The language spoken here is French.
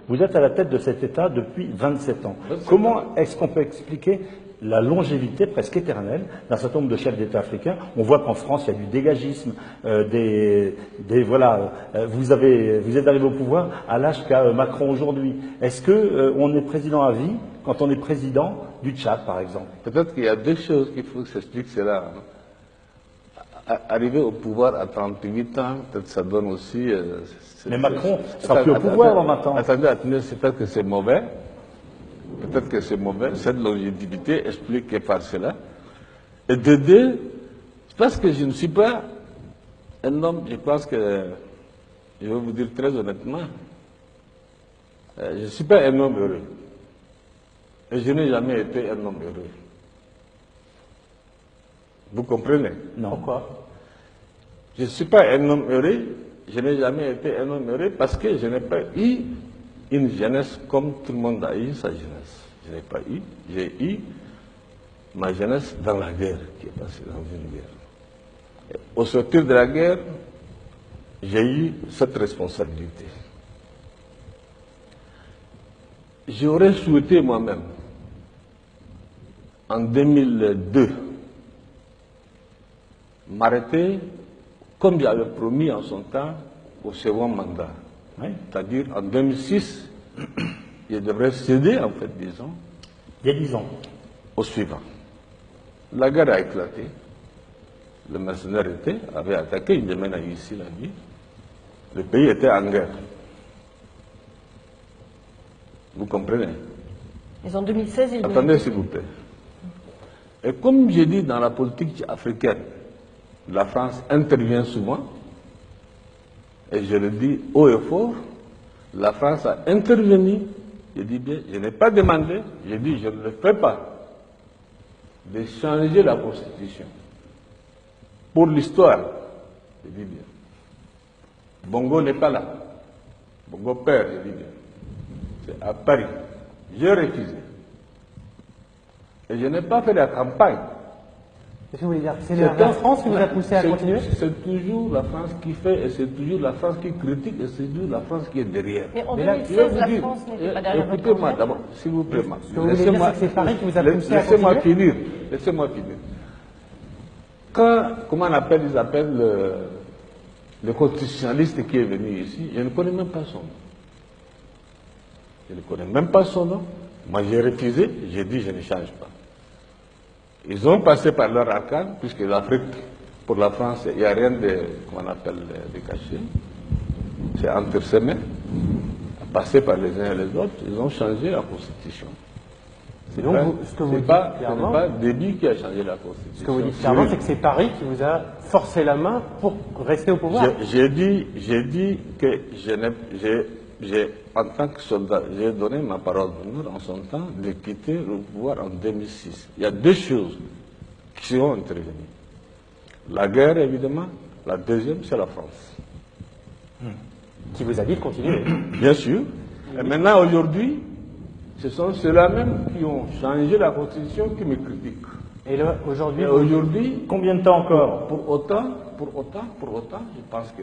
Vous êtes à la tête de cet État depuis 27 ans. Comment est-ce qu'on peut expliquer la longévité presque éternelle d'un certain nombre de chefs d'État africains? On voit qu'en France, il y a du dégagisme, voilà, vous êtes arrivé au pouvoir à l'âge qu'a Macron aujourd'hui. Est-ce que on est président à vie quand on est président du Tchad, par exemple? Peut-être qu'il y a deux choses qu'il faut que s'explique cela. Arriver au pouvoir à 38 ans, peut-être ça donne aussi... mais Macron sera plus au pouvoir dans 20 ans. Attendez, c'est peut-être que c'est mauvais. Peut-être que c'est mauvais. Cette longévité explique que par cela. Et de deux, parce que je ne suis pas un homme, je pense que, je vais vous dire très honnêtement, je ne suis pas un homme heureux. Et je n'ai jamais été un homme heureux. Vous comprenez? Non. Pourquoi? Je ne suis pas un homme heureux, je n'ai jamais été un homme heureux parce que je n'ai pas eu une jeunesse comme tout le monde a eu sa jeunesse. Je n'ai pas eu, j'ai eu ma jeunesse dans la guerre, qui est passée dans une guerre. Et au sortir de la guerre, j'ai eu cette responsabilité. J'aurais souhaité moi-même, en 2002, m'arrêter, comme j'avais promis en son temps, au second mandat. Oui. C'est-à-dire, en 2006, je devrais céder, en fait, disons. Il y a 10 ans. Au suivant. La guerre a éclaté. Le mercenaire avait attaqué, il mène ici la vie. Le pays était en guerre. Vous comprenez? Mais en 2016, il... Attendez, s'il vous plaît. Et comme j'ai dit dans la politique africaine, la France intervient souvent, et je le dis haut et fort, la France a intervenu, je dis bien, je n'ai pas demandé, je dis je ne le fais pas, de changer la Constitution. Pour l'histoire, je dis bien. Bongo n'est pas là. Bongo père, je dis bien. C'est à Paris. J'ai refusé. Et je n'ai pas fait la campagne. Qu'est-ce que vous voulez dire? C'est la France qui vous a poussé à continuer? C'est toujours la France qui fait, et c'est toujours la France qui critique, et c'est toujours la France qui est derrière. Mais en 2016, la France n'était pas derrière votre écoutez-moi d'abord, s'il vous plaît. Ce que vous voulez dire, c'est que c'est Paris qui vous a poussé à continuer? Laissez-moi finir. Quand, comment ils appellent le constitutionnaliste qui est venu ici, je ne connais même pas son nom. Je ne connais même pas son nom. Moi, j'ai refusé, j'ai dit je ne change pas. Ils ont passé par leur arcane, puisque l'Afrique, pour la France, il n'y a rien de, comment on appelle, de caché. C'est entre ses mains. Passer par les uns et les autres, ils ont changé la Constitution. C'est pas Déby qui a changé la Constitution. Ce que vous dites clairement, c'est que c'est Paris qui vous a forcé la main pour rester au pouvoir. J'ai dit que en tant que soldat, j'ai donné ma parole d'honneur en son temps de quitter le pouvoir en 2006. Il y a deux choses qui sont intervenues. La guerre, évidemment. La deuxième, c'est la France. Qui vous a dit de continuer. Bien sûr. Et maintenant, aujourd'hui, ce sont ceux-là même qui ont changé la Constitution qui me critiquent. Et là, aujourd'hui, combien de temps encore? Pour autant, je pense que